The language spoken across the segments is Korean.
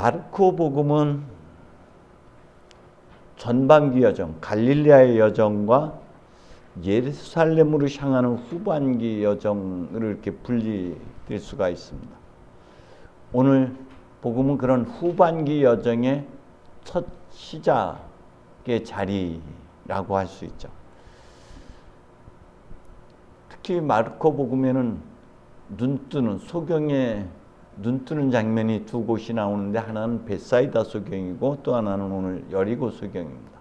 마르코복음은 전반기 여정, 갈릴리아의 여정과 예루살렘으로 향하는 후반기 여정을 이렇게 분리될 수가 있습니다. 오늘 복음은 그런 후반기 여정의 첫 시작의 자리라고 할 수 있죠. 특히 마르코복음에는 소경에 눈 뜨는 장면이 두 곳이 나오는데 하나는 벳사이다 소경이고 또 하나는 오늘 여리고 소경입니다.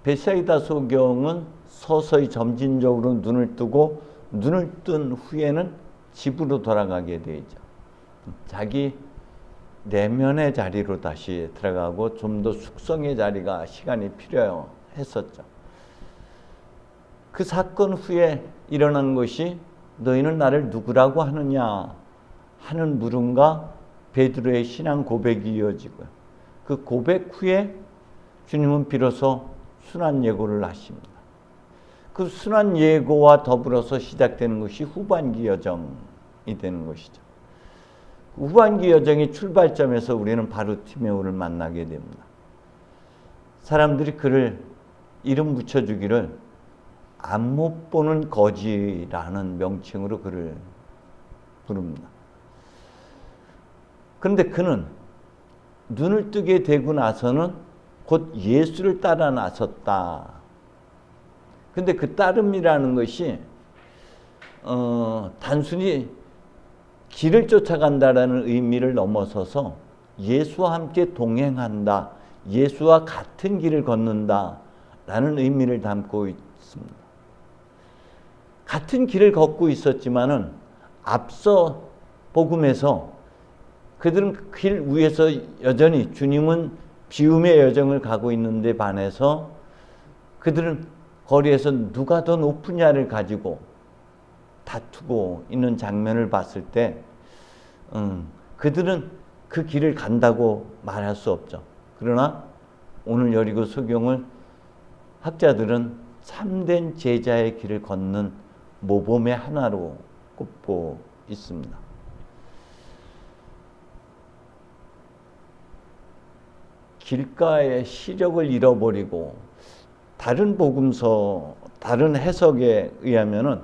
벳사이다 소경은 서서히 점진적으로 눈을 뜨고 눈을 뜬 후에는 집으로 돌아가게 되죠. 자기 내면의 자리로 다시 들어가고 좀 더 숙성의 자리가 시간이 필요했었죠. 그 사건 후에 일어난 것이 너희는 나를 누구라고 하느냐 하는 물음과 베드로의 신앙 고백이 이어지고요. 그 고백 후에 주님은 비로소 순환 예고를 하십니다. 그 순환 예고와 더불어서 시작되는 것이 후반기 여정이 되는 것이죠. 후반기 여정의 출발점에서 우리는 바르티메오를 만나게 됩니다. 사람들이 그를 이름 붙여주기를 안 못 보는 거지라는 명칭으로 그를 부릅니다. 그런데 그는 눈을 뜨게 되고 나서는 곧 예수를 따라 나섰다. 근데 그 따름이라는 것이 단순히 길을 쫓아간다라는 의미를 넘어서서 예수와 함께 동행한다, 예수와 같은 길을 걷는다라는 의미를 담고 있습니다. 같은 길을 걷고 있었지만은 앞서 복음에서 그들은 그 길 위에서 여전히 주님은 비움의 여정을 가고 있는데 반해서 그들은 거리에서 누가 더 높으냐를 가지고 다투고 있는 장면을 봤을 때 그들은 그 길을 간다고 말할 수 없죠. 그러나 오늘 여리고 소경을 학자들은 참된 제자의 길을 걷는 모범의 하나로 꼽고 있습니다. 길가의 시력을 잃어버리고 다른 복음서, 다른 해석에 의하면은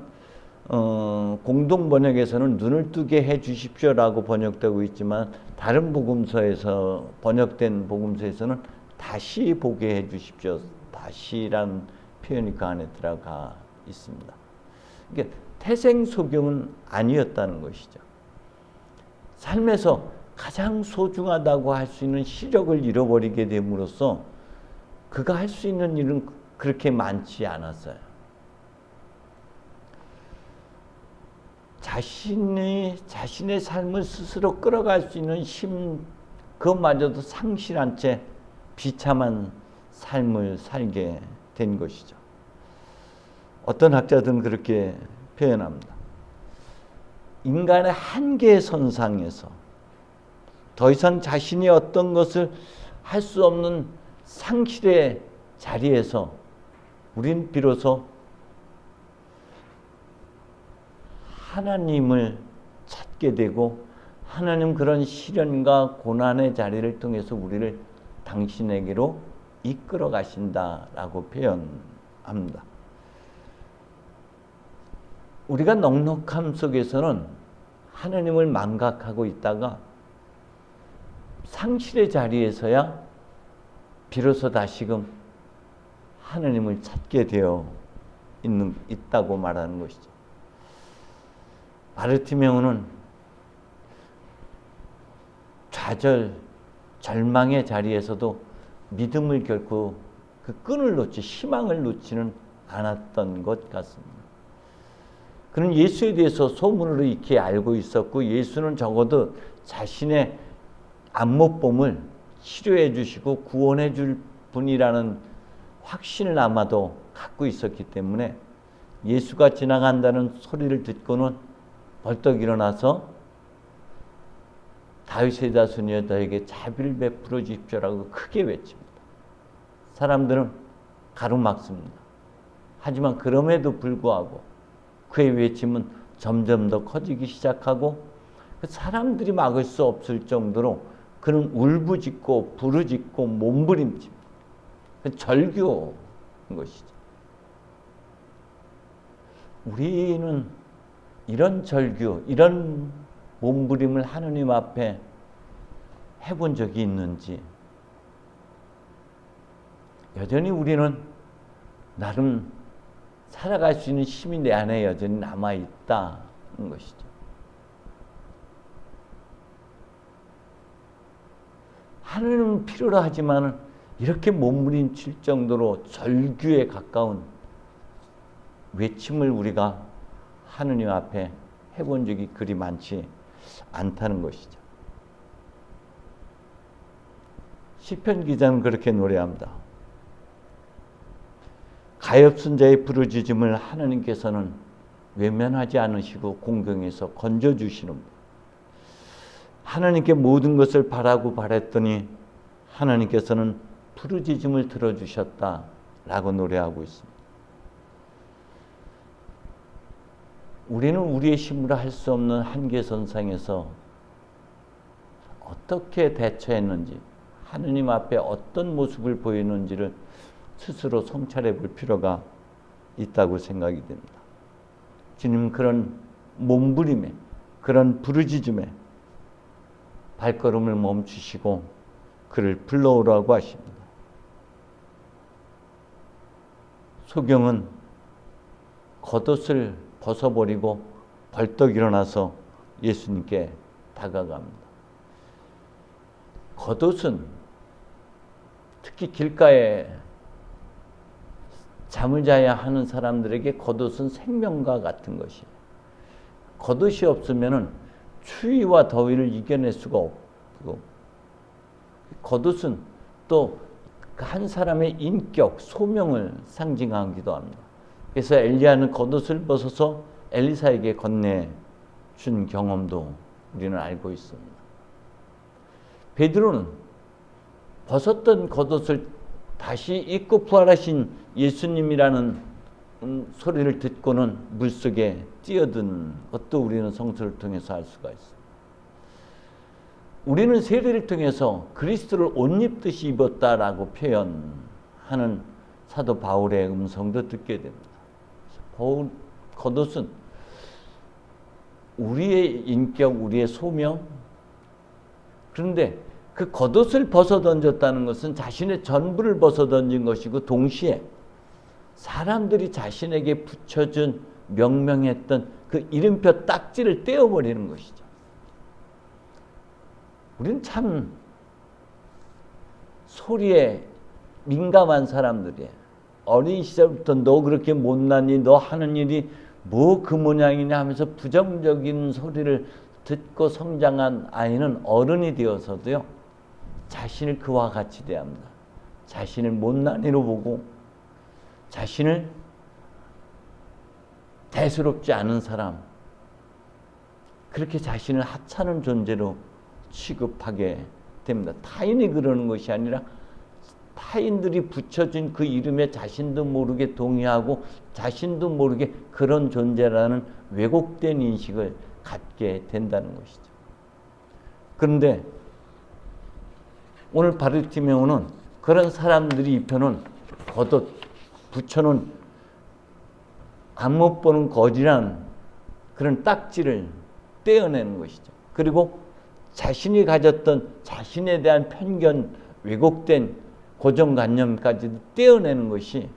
공동 번역에서는 눈을 뜨게 해 주십시오라고 번역되고 있지만 다른 복음서에서 번역된 복음서에서는 다시 보게 해 주십시오. 다시라는 표현이 그 안에 들어가 있습니다. 이게 태생 소경은 아니었다는 것이죠. 삶에서 가장 소중하다고 할 수 있는 시력을 잃어버리게 됨으로써 그가 할 수 있는 일은 그렇게 많지 않았어요. 자신의 삶을 스스로 끌어갈 수 있는 힘, 그것마저도 상실한 채 비참한 삶을 살게 된 것이죠. 어떤 학자들은 그렇게 표현합니다. 인간의 한계 선상에서 더 이상 자신이 어떤 것을 할 수 없는 상실의 자리에서 우린 비로소 하나님을 찾게 되고 하나님 그런 시련과 고난의 자리를 통해서 우리를 당신에게로 이끌어 가신다라고 표현합니다. 우리가 넉넉함 속에서는 하나님을 망각하고 있다가 상실의 자리에서야 비로소 다시금 하나님을 찾게 되어 있다고 말하는 것이죠. 바르티메오는 좌절, 절망의 자리에서도 믿음을 결코 그 끈을 놓지, 희망을 놓지는 않았던 것 같습니다. 그는 예수에 대해서 소문으로 익히 알고 있었고 예수는 적어도 자신의 안못봄을 치료해 주시고 구원해 줄 분이라는 확신을 아마도 갖고 있었기 때문에 예수가 지나간다는 소리를 듣고는 벌떡 일어나서 다윗의 자손이여 너에게 자비를 베풀어 주십시오라고 크게 외칩니다. 사람들은 가로막습니다. 하지만 그럼에도 불구하고 그의 외침은 점점 더 커지기 시작하고 그 사람들이 막을 수 없을 정도로 그는 울부짖고 부르짖고 몸부림칩니다. 그 절규인 것이죠. 우리는 이런 절규, 이런 몸부림을 하느님 앞에 해본 적이 있는지, 여전히 우리는 나름 살아갈 수 있는 힘이 내 안에 여전히 남아있다는 것이죠. 하느님은 필요로 하지만 이렇게 몸부림칠 정도로 절규에 가까운 외침을 우리가 하느님 앞에 해본 적이 그리 많지 않다는 것이죠. 시편 기자는 그렇게 노래합니다. 가엾은 자의 부르짖음을 하느님께서는 외면하지 않으시고 공경에서 건져주시는 분. 하나님께 모든 것을 바라고 바랬더니 하나님께서는 부르짖음을 들어주셨다라고 노래하고 있습니다. 우리는 우리의 힘으로 할 수 없는 한계선상에서 어떻게 대처했는지, 하느님 앞에 어떤 모습을 보이는지를 스스로 성찰해 볼 필요가 있다고 생각이 됩니다. 주님은 그런 몸부림에, 그런 부르짖음에 발걸음을 멈추시고 그를 불러오라고 하십니다. 소경은 겉옷을 벗어버리고 벌떡 일어나서 예수님께 다가갑니다. 겉옷은 특히 길가에 잠을 자야 하는 사람들에게 겉옷은 생명과 같은 것이에요. 겉옷이 없으면 추위와 더위를 이겨낼 수가 없고, 겉옷은 또 한 사람의 인격, 소명을 상징하기도 합니다. 그래서 엘리야는 겉옷을 벗어서 엘리사에게 건네준 경험도 우리는 알고 있습니다. 베드로는 벗었던 겉옷을 다시 입고 부활하신 예수님이라는 소리를 듣고는 물속에 뛰어든 것도 우리는 성서를 통해서 알 수가 있습니다. 우리는 세례를 통해서 그리스도를 옷 입듯이 입었다라고 표현하는 사도 바울의 음성도 듣게 됩니다. 겉옷은 우리의 인격, 우리의 소명, 그런데 그 겉옷을 벗어던졌다는 것은 자신의 전부를 벗어던진 것이고, 동시에 사람들이 자신에게 붙여준 명명했던 그 이름표 딱지를 떼어버리는 것이죠. 우리는 참 소리에 민감한 사람들이에요. 어린 시절부터 너 그렇게 못나니, 너 하는 일이 뭐 그 모양이냐 하면서 부정적인 소리를 듣고 성장한 아이는 어른이 되어서도요, 자신을 그와 같이 대합니다. 자신을 못난이로 보고 자신을 대수롭지 않은 사람, 그렇게 자신을 하찮은 존재로 취급하게 됩니다. 타인이 그러는 것이 아니라 타인들이 붙여준 그 이름에 자신도 모르게 동의하고 자신도 모르게 그런 존재라는 왜곡된 인식을 갖게 된다는 것이죠. 그런데 오늘 바르티메오는 그런 사람들이 입혀놓은 겉옷, 붙여놓은 안 못 보는 거지란 그런 딱지를 떼어내는 것이죠. 그리고 자신이 가졌던 자신에 대한 편견, 왜곡된 고정관념까지도 떼어내는 것이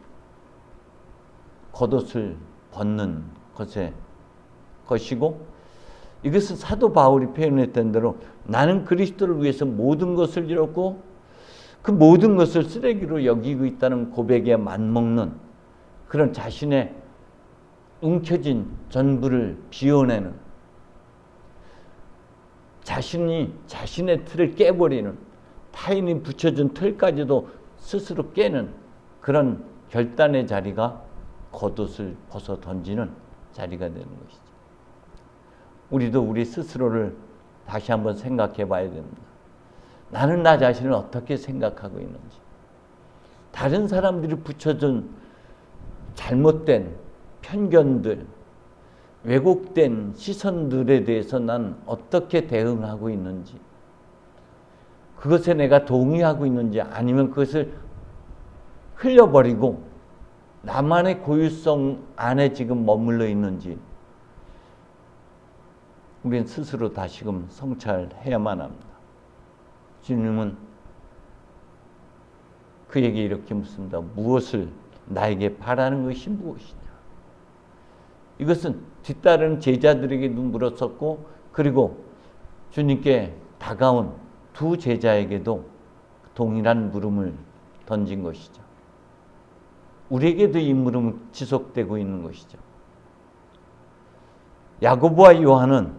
겉옷을 벗는 것이고, 이것은 사도 바울이 표현했던 대로 나는 그리스도를 위해서 모든 것을 잃었고 그 모든 것을 쓰레기로 여기고 있다는 고백에 맞먹는 그런 자신의 움켜진 전부를 비워내는, 자신이 자신의 틀을 깨버리는, 타인이 붙여준 틀까지도 스스로 깨는 그런 결단의 자리가 겉옷을 벗어 던지는 자리가 되는 것이죠. 우리도 우리 스스로를 다시 한번 생각해 봐야 됩니다. 나는 나 자신을 어떻게 생각하고 있는지, 다른 사람들이 붙여준 잘못된 편견들, 왜곡된 시선들에 대해서 난 어떻게 대응하고 있는지, 그것에 내가 동의하고 있는지 아니면 그것을 흘려버리고 나만의 고유성 안에 지금 머물러 있는지 우리는 스스로 다시금 성찰해야만 합니다. 주님은 그에게 이렇게 묻습니다. 무엇을 나에게 바라는 것이 무엇이냐? 이것은 뒤따르는 제자들에게도 물었었고, 그리고 주님께 다가온 두 제자에게도 동일한 물음을 던진 것이죠. 우리에게도 이 물음은 지속되고 있는 것이죠. 야고보와 요한은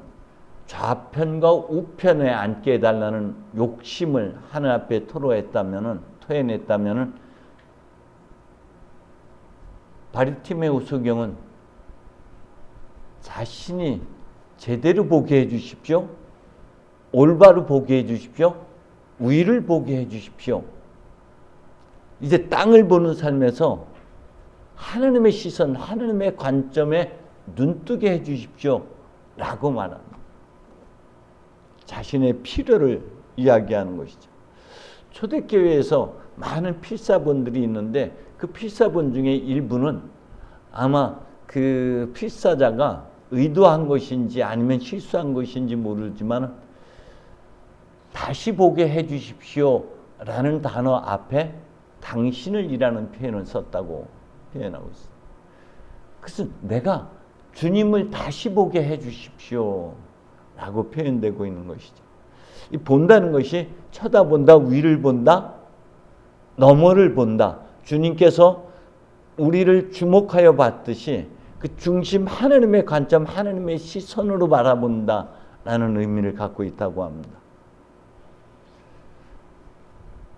좌편과 우편에 앉게 해달라는 욕심을 하늘 앞에 토해냈다면 바리티메오 소경은 자신이 제대로 보게 해주십시오, 올바로 보게 해주십시오, 위를 보게 해주십시오, 이제 땅을 보는 삶에서 하나님의 시선, 하나님의 관점에 눈뜨게 해주십시오 라고 말합니다. 자신의 필요를 이야기하는 것이죠. 초대교회에서 많은 필사본들이 있는데 그 필사본 중에 일부는 아마 그 필사자가 의도한 것인지 아니면 실수한 것인지 모르지만 다시 보게 해주십시오 라는 단어 앞에 당신을 이라는 표현을 썼다고 표현하고 있습니다. 그것은 내가 주님을 다시 보게 해주십시오 라고 표현되고 있는 것이죠. 이 본다는 것이 쳐다본다, 위를 본다, 너머를 본다. 주님께서 우리를 주목하여 봤듯이 그 중심 하나님의 관점, 하나님의 시선으로 바라본다 라는 의미를 갖고 있다고 합니다.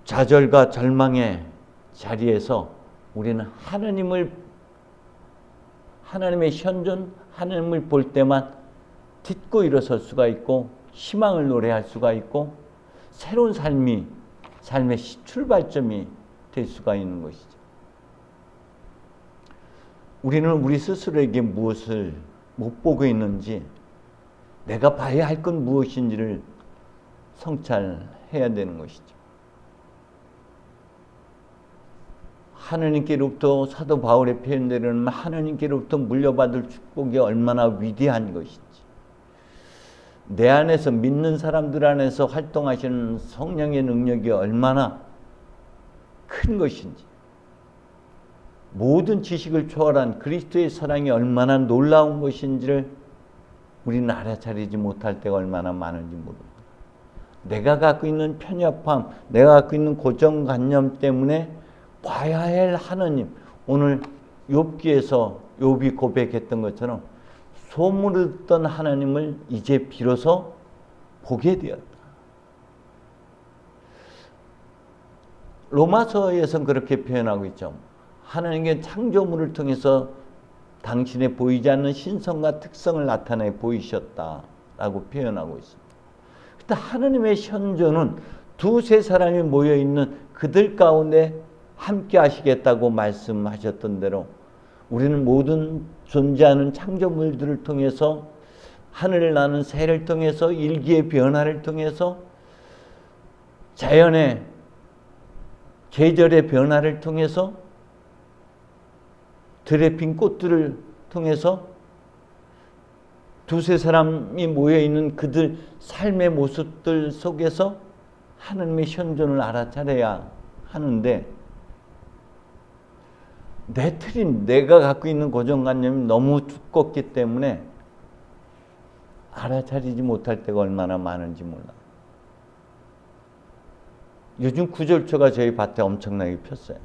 좌절과 절망의 자리에서 우리는 하나님의 현존, 하나님을 볼 때만 딛고 일어설 수가 있고 희망을 노래할 수가 있고 새로운 삶의 출발점이 될 수가 있는 것이죠. 우리는 우리 스스로에게 무엇을 못 보고 있는지, 내가 봐야 할 건 무엇인지를 성찰해야 되는 것이죠. 하나님께로부터 사도 바울의 표현대로는 하나님께로부터 물려받을 축복이 얼마나 위대한 것인지, 내 안에서 믿는 사람들 안에서 활동하시는 성령의 능력이 얼마나 큰 것인지, 모든 지식을 초월한 그리스도의 사랑이 얼마나 놀라운 것인지를 우리는 알아차리지 못할 때가 얼마나 많은지 모릅니다. 내가 갖고 있는 편협함, 내가 갖고 있는 고정관념 때문에 봐야 할 하나님, 오늘 욥기에서 욥이 고백했던 것처럼 소문을 듣던 하나님을 이제 비로소 보게 되었다. 로마서에서는 그렇게 표현하고 있죠. 하나님께 창조물을 통해서 당신의 보이지 않는 신성과 특성을 나타내 보이셨다라고 표현하고 있습니다. 그때 하나님의 현존은 두세 사람이 모여있는 그들 가운데 함께 하시겠다고 말씀하셨던 대로 우리는 모든 존재하는 창조물들을 통해서, 하늘을 나는 새를 통해서, 일기의 변화를 통해서, 자연의 계절의 변화를 통해서, 들에 핀 꽃들을 통해서 두세 사람이 모여있는 그들 삶의 모습들 속에서 하나님의 현존을 알아차려야 하는데, 내 틀인, 내가 갖고 있는 고정관념이 너무 두껍기 때문에 알아차리지 못할 때가 얼마나 많은지 몰라. 요즘 구절초가 저희 밭에 엄청나게 폈어요.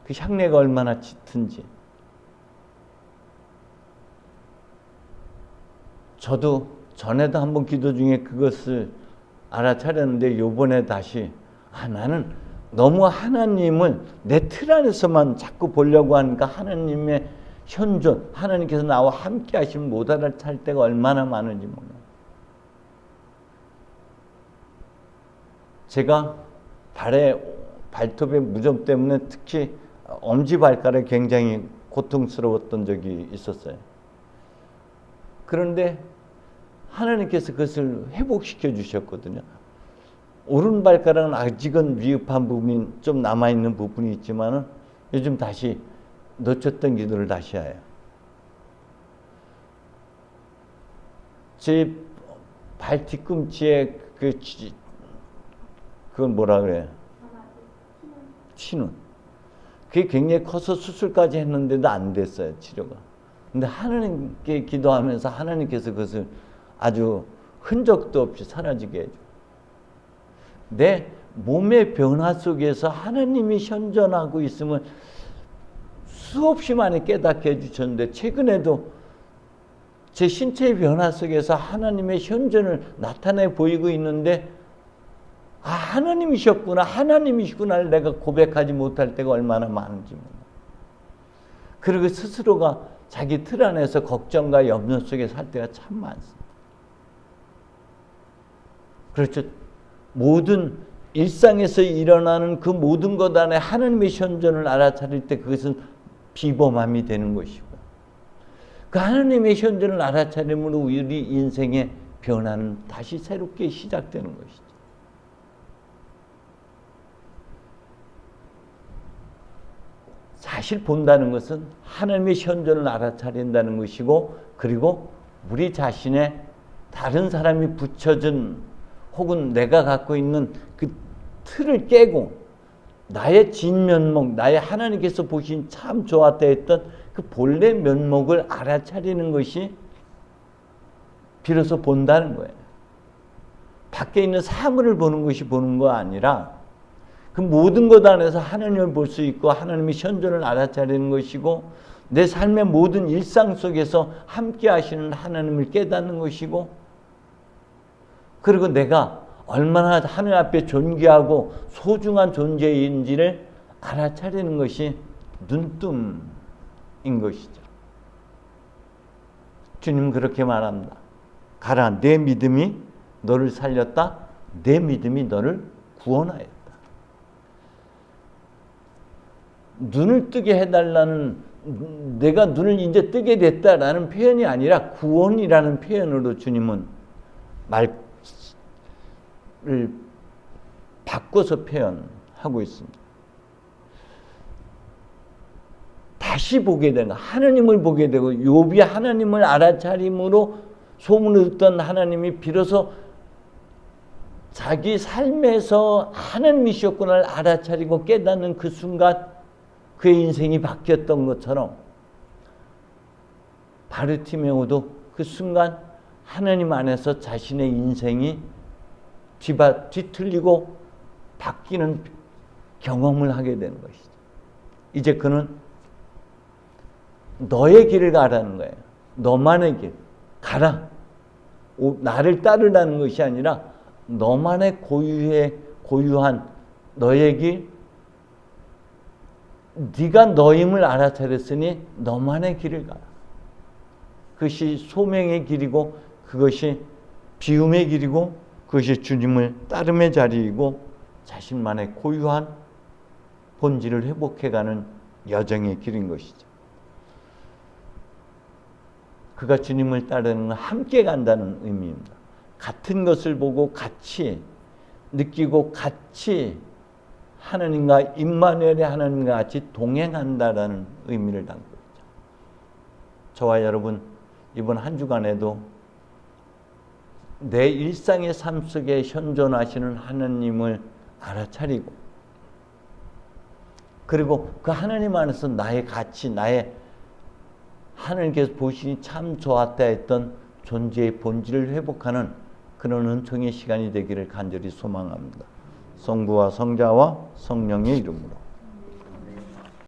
그 향내가 얼마나 짙은지. 저도 전에도 한번 기도 중에 그것을 알아차렸는데 요번에 다시 나는 너무 하나님을 내 틀 안에서만 자꾸 보려고 하니까 하나님의 현존, 하나님께서 나와 함께 하시면 못 알아찰 때가 얼마나 많은지 몰라요. 제가 발톱의 무좀 때문에 특히 엄지발가락이 굉장히 고통스러웠던 적이 있었어요. 그런데 하나님께서 그것을 회복시켜 주셨거든요. 오른발가락은 아직은 미흡한 부분이 좀 남아있는 부분이 있지만은 요즘 다시 놓쳤던 기도를 다시 해요. 제 발 뒤꿈치에 그건 뭐라 그래요? 치눈. 그게 굉장히 커서 수술까지 했는데도 안 됐어요, 치료가. 근데 하나님께 기도하면서 하나님께서 그것을 아주 흔적도 없이 사라지게 해줘. 내 몸의 변화 속에서 하나님이 현존하고 있음을 수없이 많이 깨닫게 해주셨는데, 최근에도 제 신체의 변화 속에서 하나님의 현존을 나타내 보이고 있는데, 아, 하나님이셨구나, 하나님이시구나를 내가 고백하지 못할 때가 얼마나 많은지 몰라. 그리고 스스로가 자기 틀 안에서 걱정과 염려 속에 살 때가 참 많습니다. 그렇죠. 모든 일상에서 일어나는 그 모든 것 안에 하나님의 현존을 알아차릴 때 그것은 비범함이 되는 것이고, 그 하나님의 현존을 알아차림으로 우리 인생의 변화는 다시 새롭게 시작되는 것이죠. 사실 본다는 것은 하나님의 현존을 알아차린다는 것이고, 그리고 우리 자신의 다른 사람이 붙여준 혹은 내가 갖고 있는 그 틀을 깨고 나의 진면목, 나의 하나님께서 보신 참 좋았다 했던 그 본래 면목을 알아차리는 것이 비로소 본다는 거예요. 밖에 있는 사물을 보는 것이 보는 거 아니라 그 모든 것 안에서 하나님을 볼 수 있고 하나님의 현존을 알아차리는 것이고, 내 삶의 모든 일상 속에서 함께 하시는 하나님을 깨닫는 것이고, 그리고 내가 얼마나 하늘 앞에 존귀하고 소중한 존재인지를 알아차리는 것이 눈뜸인 것이죠. 주님 그렇게 말합니다. 가라, 내 믿음이 너를 살렸다. 내 믿음이 너를 구원하였다. 눈을 뜨게 해달라는, 내가 눈을 이제 뜨게 됐다라는 표현이 아니라 구원이라는 표현으로 주님은 말을 바꿔서 표현하고 있습니다. 다시 보게 되는, 하나님을 보게 되고, 욥이 하나님을 알아차림으로 소문을 듣던 하나님이 비로소 자기 삶에서 하나님이셨구나를 알아차리고 깨닫는 그 순간 그의 인생이 바뀌었던 것처럼, 바르티메오도 그 순간 하나님 안에서 자신의 인생이 뒤틀리고 바뀌는 경험을 하게 되는 것이죠. 이제 그는 너의 길을 가라는 거예요. 너만의 길. 가라. 나를 따르라는 것이 아니라 너만의 고유한 너의 길, 네가 너임을 알아차렸으니 너만의 길을 가라. 그것이 소명의 길이고, 그것이 비움의 길이고, 그것이 주님을 따름의 자리이고, 자신만의 고유한 본질을 회복해가는 여정의 길인 것이죠. 그가 주님을 따르는 함께 간다는 의미입니다. 같은 것을 보고 같이 느끼고 같이 하나님과 임마누엘의 하나님과 같이 동행한다라는 의미를 담고 있죠. 저와 여러분 이번 한 주간에도 내 일상의 삶 속에 현존하시는 하나님을 알아차리고, 그리고 그 하나님 안에서 나의 가치, 나의 하나님께서 보시니 참 좋았다 했던 존재의 본질을 회복하는 그런 은총의 시간이 되기를 간절히 소망합니다. 성부와 성자와 성령의 이름으로.